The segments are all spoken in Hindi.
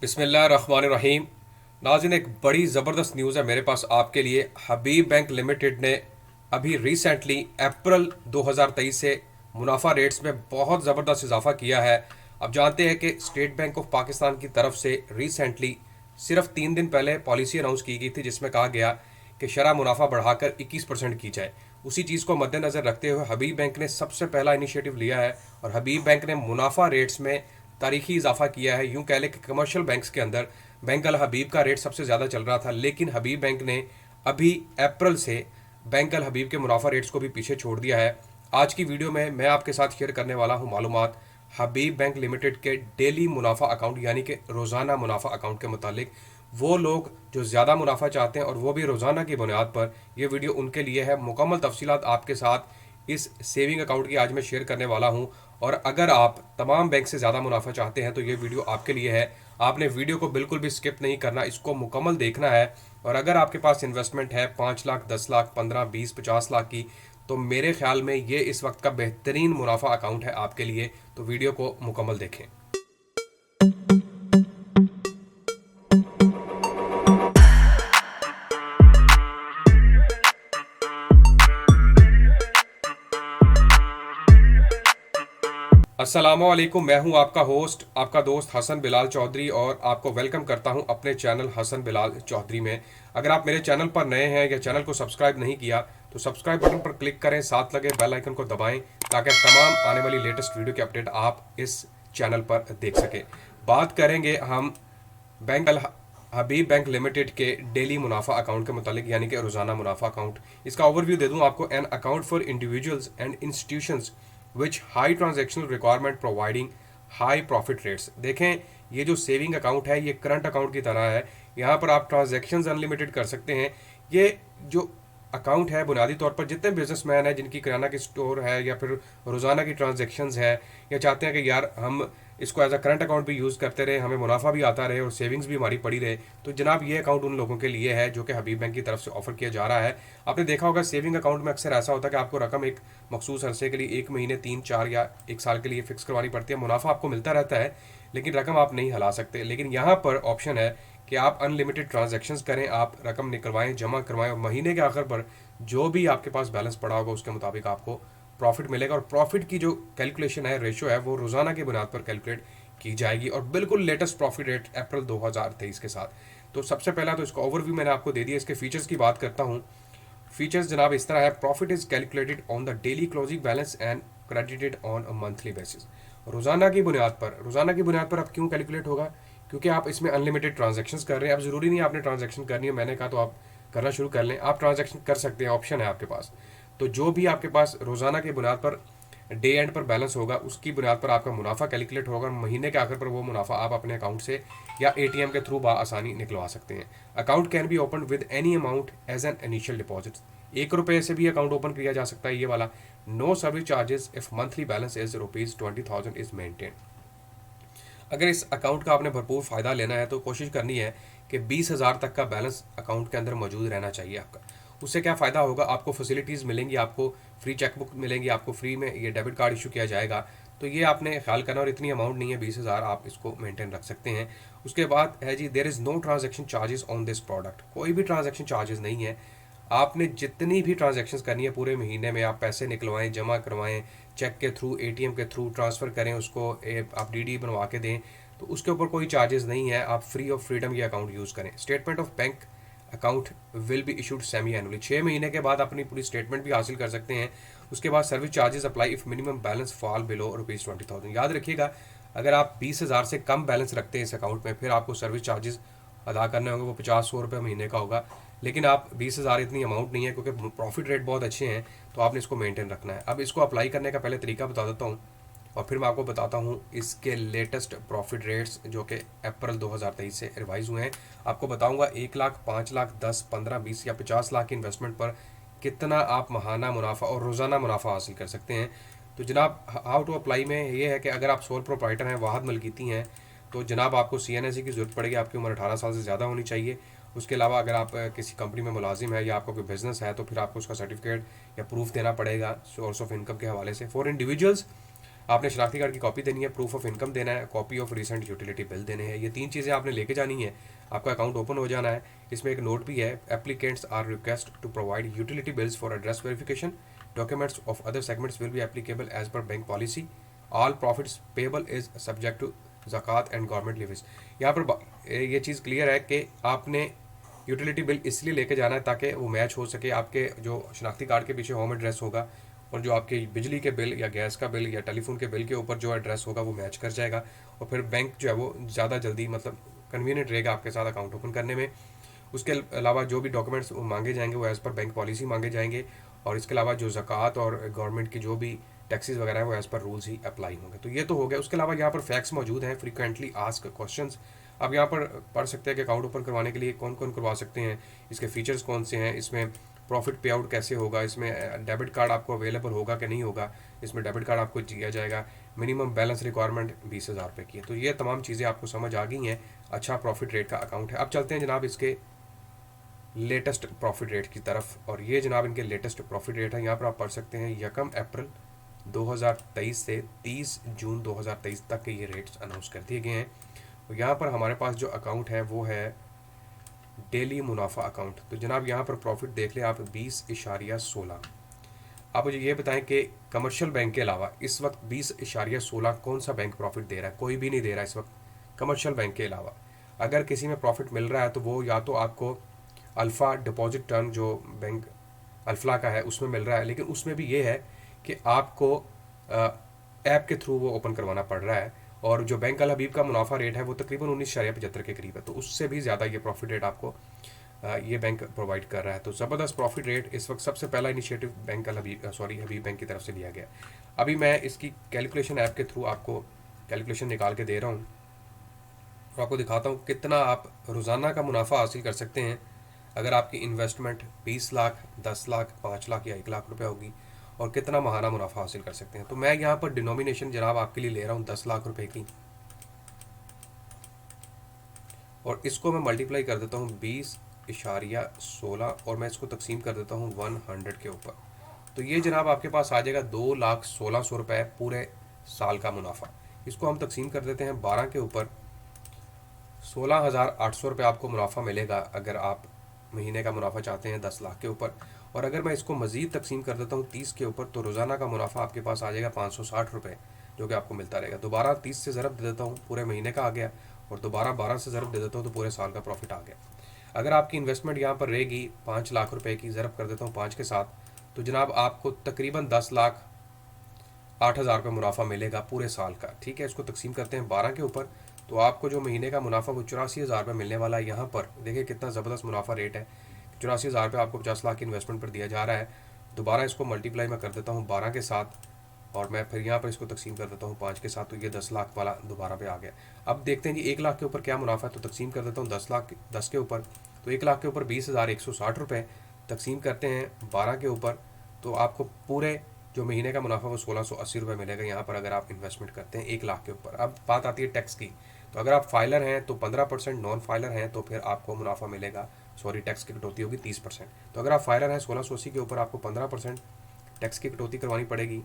बिस्मिल्लाहिर्रहमानिर्रहीम। नाज़रीन, एक बड़ी ज़बरदस्त न्यूज़ है मेरे पास आपके लिए। हबीब बैंक लिमिटेड ने अभी रिसेंटली अप्रैल 2023 से मुनाफा रेट्स में बहुत ज़बरदस्त इजाफा किया है। अब जानते हैं कि स्टेट बैंक ऑफ पाकिस्तान की तरफ से रिसेंटली सिर्फ 3 दिन पहले पॉलिसी अनाउंस की गई थी, जिसमें कहा गया कि शरह मुनाफा बढ़ाकर 21% की जाए। उसी चीज़ को मद्देनज़र रखते हुए हबीब बैंक ने सबसे पहला इनिशिएटिव लिया है और हबीब बैंक ने मुनाफा रेट्स में तारीखी इजाफा किया है। यूं कह लें कि कमर्शियल बैंक्स के अंदर बैंक अल हबीब का रेट सबसे ज़्यादा चल रहा था, लेकिन हबीब बैंक ने अभी अप्रैल से बैंक अल हबीब के मुनाफा रेट्स को भी पीछे छोड़ दिया है। आज की वीडियो में मैं आपके साथ शेयर करने वाला हूं मालूमात हबीब बैंक लिमिटेड के डेली मुनाफा अकाउंट यानी कि रोज़ाना मुनाफा अकाउंट के मुतालिक। वो लोग जो ज़्यादा मुनाफा चाहते हैं और वो भी रोज़ाना की बुनियाद पर, ये वीडियो उनके लिए है। मुकम्मल तफसीलात आपके साथ इस सेविंग अकाउंट की आज मैं शेयर करने वाला हूं। और अगर आप तमाम बैंक से ज़्यादा मुनाफा चाहते हैं तो ये वीडियो आपके लिए है। आपने वीडियो को बिल्कुल भी स्किप नहीं करना, इसको मुकम्मल देखना है। और अगर आपके पास इन्वेस्टमेंट है 5 लाख, 10 लाख, 15, 20, 50 लाख की, तो मेरे ख्याल में ये इस वक्त का बेहतरीन मुनाफा अकाउंट है आपके लिए। तो वीडियो को मुकम्मल देखें। अस्सलामुअलैकुम, मैं हूं आपका होस्ट, आपका दोस्त हसन बिलाल चौधरी, और आपको वेलकम करता हूं अपने चैनल हसन बिलाल चौधरी में। अगर आप मेरे चैनल पर नए हैं या चैनल को सब्सक्राइब नहीं किया तो सब्सक्राइब बटन पर क्लिक करें, साथ लगे बेल आइकन को दबाएं ताकि तमाम आने वाली लेटेस्ट वीडियो की अपडेट आप इस चैनल पर देख सकें। बात करेंगे हम बैंक अल हबीब बैंक लिमिटेड के डेली मुनाफा अकाउंट के मुतालिक यानी कि रोज़ाना मुनाफा अकाउंट। इसका ओवरव्यू दे दूं आपको। An account for individuals and institutions which high transactional requirement providing high profit rates. देखें, ये जो सेविंग अकाउंट है ये करंट अकाउंट की तरह है। यहाँ पर आप ट्रांजेक्शन्स अनलिमिटेड कर सकते हैं। ये जो अकाउंट है बुनियादी तौर पर जितने बिजनेसमैन हैं जिनकी किराना की स्टोर है या फिर रोज़ाना की ट्रांजेक्शन्स है, या चाहते हैं कि यार हम इसको एज अ करंट अकाउंट भी यूज़ करते रहे, हमें मुनाफा भी आता रहे और सेविंग्स भी हमारी पड़ी रहे, तो जनाब ये अकाउंट उन लोगों के लिए है जो कि हबीब बैंक की तरफ से ऑफर किया जा रहा है। आपने देखा होगा सेविंग अकाउंट में अक्सर ऐसा होता है कि आपको रकम एक मखसूस अरसे के लिए 1 महीने, 3, 4 या 1 साल के लिए फिक्स करवानी पड़ती है। मुनाफा आपको मिलता रहता है लेकिन रकम आप नहीं हिला सकते। लेकिन यहाँ पर ऑप्शन है कि आप अनलिमिटेड ट्रांजेक्शन्स करें, आप रकम निकलवाएं, जमा करवाएं और महीने के आखिर पर जो भी आपके पास बैलेंस पड़ा होगा उसके मुताबिक आपको प्रॉफिट मिलेगा। और प्रॉफिट की जो कैलकुलेशन है, रेशो है, वो रोज़ाना की बुनियाद पर कैलकुलेट की जाएगी और बिल्कुल लेटेस्ट प्रॉफिट रेट अप्रैल 2023 के साथ। तो सबसे पहला तो इसका ओवरव्यू मैंने आपको दे दिया। इसके फीचर्स की बात करता हूँ। फीचर्स जनाब इस तरह है। Profit is calculated on the daily closing balance and credited on a monthly basis. रोज़ाना की बुनियाद पर अब क्यों कैलकुलेट होगा? क्योंकि आप इसमें अनलिमिटेड ट्रांजेक्शंस कर रहे हैं। अब ज़रूरी नहीं आपने ट्रांजेक्शन करनी है, मैंने कहा तो आप करना शुरू कर लें। आप ट्रांजेक्शन कर सकते हैं, ऑप्शन है आपके पास। तो जो भी आपके पास रोज़ाना की बुनियाद पर डे एंड पर बैलेंस होगा उसकी बुनियाद पर आपका मुनाफा कैलकुलेट होगा और महीने के आखिर पर वो मुनाफा आप अपने अकाउंट से या एटीएम के थ्रू आसानी निकलवा सकते हैं। Account can be open with any amount as an initial deposit. 1 रुपये से भी अकाउंट ओपन किया जा सकता है ये वाला। No service charges if monthly balance is ₹20,000 is maintain. अगर इस अकाउंट का आपने भरपूर फ़ायदा लेना है तो कोशिश करनी है कि 20,000 तक का बैलेंस अकाउंट के अंदर मौजूद रहना चाहिए आपका। उससे क्या फ़ायदा होगा? आपको फैसिलिटीज़ मिलेंगी, आपको फ्री चेकबुक मिलेंगी, आपको फ्री में ये डेबिट कार्ड इशू किया जाएगा। तो ये आपने ख्याल करना। और इतनी अमाउंट नहीं है, 20,000 आप इसको मेंटेन रख सकते हैं। उसके बाद है जी, there is no transaction charges on this product. कोई भी ट्रांजेक्शन चार्जेस नहीं है। आपने जितनी भी ट्रांजेक्शन्स करनी है पूरे महीने में, आप पैसे निकलवाएं, जमा करवाएं, चेक के थ्रू, एटीएम के थ्रू ट्रांसफ़र करें, उसको आप डीडी बनवा के दें, तो उसके ऊपर कोई चार्जेस नहीं है। आप फ्री ऑफ फ्रीडम ये अकाउंट यूज़ करें। Statement of bank account will be issued semi annually. 6 महीने के बाद अपनी पूरी स्टेटमेंट भी हासिल कर सकते हैं। उसके बाद service charges apply if minimum balance fall below ₹20,000। याद रखिएगा, अगर आप 20,000 से कम बैलेंस रखते हैं इस अकाउंट में, फिर आपको सर्विस चार्जेस अदा करने होंगे, वो 50-100 रुपये महीने का होगा। लेकिन आप 20,000 इतनी अमाउंट नहीं है क्योंकि प्रॉफिट रेट बहुत अच्छे हैं, तो आपने इसको मेंटेन रखना है। अब इसको अप्लाई करने का पहले तरीका बता देता हूँ और फिर मैं आपको बताता हूँ इसके लेटेस्ट प्रॉफिट रेट्स जो कि अप्रैल 2023 से रिवाइज हुए हैं। आपको बताऊँगा 1 लाख, 5 लाख, 10, 15, 20 या 50 लाख की इन्वेस्टमेंट पर कितना आप माहाना मुनाफा और रोज़ाना मुनाफा हासिल कर सकते हैं। तो जनाब हाउ टू अप्लाई में ये है कि अगर आप सोल प्रोप्राइटर हैं, वाहद मलकीती हैं, तो जनाब आपको CNSE की ज़रूरत पड़ेगी। आपकी उम्र 18 साल से ज़्यादा होनी चाहिए। उसके अलावा अगर आप किसी कंपनी में मुलाजिम है या आपका कोई बिजनेस है तो फिर आपको उसका सर्टिफिकेट या प्रूफ देना पड़ेगा सोर्स ऑफ इनकम के हवाले से। फॉर इंडिविजुअल्स आपने शनाख्ती कार्ड की कॉपी देनी है, प्रूफ ऑफ इनकम देना है, copy of recent utility bill देने हैं। ये 3 चीज़ें आपने लेके जानी है, आपका अकाउंट ओपन हो जाना है। इसमें एक नोट भी है, applicants are request to provide utility bills for address verification, documents of other segments will be applicable as per bank policy, all profits payable is subject to ज़कात एंड गवर्नमेंट लिविस। यहाँ पर ये चीज़ क्लियर है कि आपने यूटिलिटी बिल इसलिए लेके जाना है ताकि वो मैच हो सके, आपके जो शनाख्ती कार्ड के पीछे होम एड्रेस होगा और जो आपके बिजली के बिल या गैस का बिल या टेलीफोन के बिल के ऊपर जो एड्रेस होगा वो मैच कर जाएगा, और फिर बैंक जो है वो ज़्यादा जल्दी मतलब कन्वीनियंट रहेगा आपके साथ अकाउंट ओपन करने में। उसके अलावा जो भी डॉक्यूमेंट्स मांगे जाएंगे वो एज़ पर बैंक पॉलिसी मांगे जाएंगे, और इसके अलावा जो ज़कात और गवर्नमेंट की जो भी टैक्सेस वगैरह है वो एज़ पर रूल्स ही अप्लाई होंगे। तो ये तो हो गया। उसके अलावा यहाँ पर फैक्ट्स मौजूद हैं, फ्रीक्वेंटली आस्क क्वेश्चंस। आप यहाँ पर पढ़ सकते हैं कि अकाउंट ओपन करवाने के लिए कौन कौन करवा सकते हैं, इसके फीचर्स कौन से हैं, इसमें प्रॉफिट पे आउट कैसे होगा, इसमें डेबिट कार्ड आपको अवेलेबल होगा कि नहीं होगा, इसमें डेबिट कार्ड आपको दिया जाएगा, मिनिमम बैलेंस रिक्वायरमेंट 20,000 रुपये की है। तो ये तमाम चीज़ें आपको समझ आ गई हैं। अच्छा प्रॉफिट रेट का अकाउंट है। अब चलते हैं जनाब इसके लेटेस्ट प्रॉफिट रेट की तरफ, और ये जनाब इनके लेटेस्ट प्रॉफिट रेट है। यहाँ पर आप पढ़ सकते हैं 1 अप्रैल 2023 से 30 जून 2023 तक के ये रेट्स अनाउंस कर दिए गए हैं। और यहाँ पर हमारे पास जो अकाउंट है वो है डेली मुनाफा अकाउंट। तो जनाब यहाँ पर प्रॉफिट देख लें आप 20.16। आप मुझे ये बताएं कि कमर्शियल बैंक के अलावा इस वक्त 20.16 कौन सा बैंक प्रॉफिट दे रहा है? कोई भी नहीं दे रहा इस वक्त कमर्शियल बैंक के अलावा। अगर किसी में प्रॉफिट मिल रहा है तो वो या तो आपको अल्फ़ा डिपॉजिट टर्म जो बैंक अल्फला का है उसमें मिल रहा है, लेकिन उसमें भी ये है कि आपको ऐप के थ्रू वो ओपन करवाना पड़ रहा है, और जो बैंक अल हबीब का मुनाफा रेट है वो तकरीबन 19.75 के करीब है। तो उससे भी ज़्यादा ये प्रॉफिट रेट आपको ये बैंक प्रोवाइड कर रहा है। तो ज़बरदस्त प्रॉफिट रेट इस वक्त सबसे पहला इनिशिएटिव बैंक अल हबीब हबीब बैंक की तरफ से लिया गया। अभी मैं इसकी कैलकुलेशन ऐप के थ्रू आपको कैलकुलेशन निकाल के दे रहा हूँ, और आपको दिखाता हूँ कितना आप रोज़ाना का मुनाफा हासिल कर सकते हैं अगर आपकी इन्वेस्टमेंट 20 लाख, 10 लाख, 5 लाख या 1 लाख रुपए होगी, और कितना माहाना मुनाफा हासिल कर सकते हैं। तो मैं यहाँ पर डिनोमिनेशन जनाब आपके लिए ले रहा हूँ 10 लाख रुपए की, और इसको मैं मल्टीप्लाई कर देता हूँ 20.16 और मैं इसको तकसीम कर देता हूँ 100 के ऊपर। तो ये जनाब आपके पास आ जाएगा 2,16,00 रुपये पूरे साल का मुनाफा। इसको हम तकसीम कर देते हैं 12 के ऊपर, 16,800 रुपये आपको मुनाफा मिलेगा अगर आप महीने का मुनाफा चाहते हैं 10 लाख के ऊपर। और अगर मैं इसको मज़ीद तकसीम कर देता हूँ 30 के ऊपर, तो रोज़ाना का मुनाफा आपके पास आ जाएगा 560 रुपये, जो कि आपको मिलता रहेगा। दोबारा 30 से ज़रब दे देता हूँ, पूरे महीने का आ गया, और दोबारा 12 से ज़रब दे देता हूँ तो पूरे साल का प्रॉफिट आ गया। अगर आपकी इन्वेस्टमेंट यहाँ पर रहेगी 5 लाख रुपये की, ज़रब कर देता हूँ 5 के साथ, तो जनाब आपको तकरीबन 10,08,000 रुपये मुनाफा मिलेगा पूरे साल का। ठीक है, इसको तकसीम करते हैं 12 के ऊपर, तो आपको जो महीने का मुनाफा वो 84,000 रुपये मिलने वाला है। यहाँ पर देखिए कितना ज़बरदस्त मुनाफा रेट है। 84,000 रुपये आपको 50 लाख की इन्वेस्टमेंट पर दिया जा रहा है। दोबारा इसको मल्टीप्लाई मैं कर देता हूँ 12 के साथ, और मैं फिर यहाँ पर इसको तकसीम कर देता हूँ 5 के साथ, तो ये 10 लाख वाला दोबारा पे आ गया। अब देखते हैं जी 1 लाख के ऊपर क्या मुनाफा है, तो तकसीम कर देता हूँ 10 के ऊपर, तो 1 लाख के ऊपर 20,160 रुपये तकसीम करते हैं 12 के ऊपर, तो आपको पूरे जो महीने का मुनाफा वो 1,680 रुपये मिलेगा यहाँ पर अगर आप इन्वेस्टमेंट करते हैं 1 लाख के ऊपर। अब बात आती है टैक्स की, तो अगर आप फाइलर हैं तो 15%, नॉन फाइलर हैं तो फिर आपको मुनाफा मिलेगा, टैक्स की कटौती होगी 30%। तो अगर आप फाइलर हैं 1,680 के ऊपर आपको 15% टैक्स की कटौती करवानी पड़ेगी,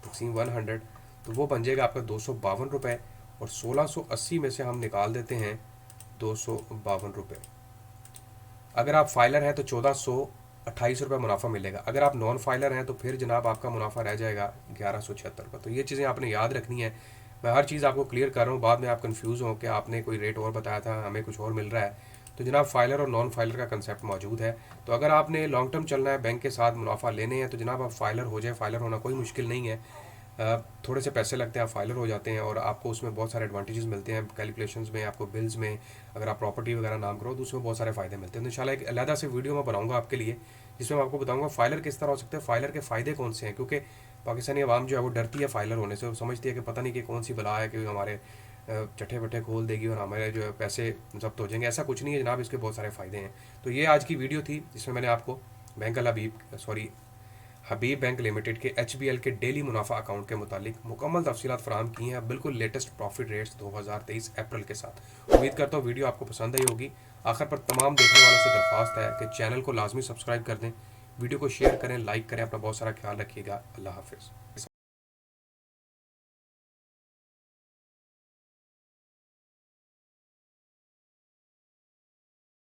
तकसीम 100, तो वो बन जाएगा आपका 252 रुपये, और 1,680 में से हम निकाल देते हैं 252 रुपये। अगर आप फाइलर हैं तो 1,428 रुपये मुनाफा मिलेगा। अगर आप नॉन फाइलर हैं तो फिर जनाब आपका मुनाफा रह जाएगा 1,176 रुपये। तो ये चीज़ें आपने याद रखनी है। मैं हर चीज़ आपको क्लियर कर रहा हूँ, बाद में आप कंफ्यूज हो कि आपने कोई रेट और बताया था, हमें कुछ और मिल रहा है। तो जनाब फाइलर और नॉन फाइलर का कंसेप्ट मौजूद है। तो अगर आपने लॉन्ग टर्म चलना है, बैंक के साथ मुनाफा लेने हैं, तो जनाब आप फाइलर हो जाए। फाइलर होना कोई मुश्किल नहीं है, थोड़े से पैसे लगते हैं, आप फाइलर हो जाते हैं और आपको उसमें बहुत सारे एडवांटेजेस मिलते हैं कैलकुलेशंस में, आपको बिल्स में, अगर आप प्रॉपर्टी वगैरह नाम करो तो उसमें बहुत सारे फ़ायदे मिलते हैं। तो इंशाल्लाह एक अलग से वीडियो मैं बनाऊंगा आपके लिए, जिसमें मैं आपको बताऊंगा फाइलर किस तरह हो सकते हैं, फाइलर के फ़ायदे कौन से हैं। क्योंकि पाकिस्तानी अवाम जो है वो डरती है फाइलर होने से, वो समझती है कि पता नहीं कि कौन सी बला है कि हमारे चट्टे बट्टे खोल देगी और हमारे जो है पैसे जब्त हो जाएंगे। ऐसा कुछ नहीं है जनाब, इसके बहुत सारे फ़ायदे हैं। तो ये आज की वीडियो थी जिसमें मैंने आपको बैंक अल हबीब बैंक लिमिटेड के HBL के डेली मुनाफा अकाउंट के मुतालिक मुकम्मल तफसीलात फराहम की हैं, बिल्कुल लेटेस्ट प्रॉफिट रेट्स 2023 अप्रैल के साथ। उम्मीद करता हूँ वीडियो आपको पसंद आई होगी। आखिर पर तमाम देखने वालों से दरख्वास्त है कि चैनल को लाजमी सब्सक्राइब कर दें, वीडियो को शेयर करें, लाइक करें। अपना बहुत सारा ख्याल रखिएगा। अल्लाह हाफिज़।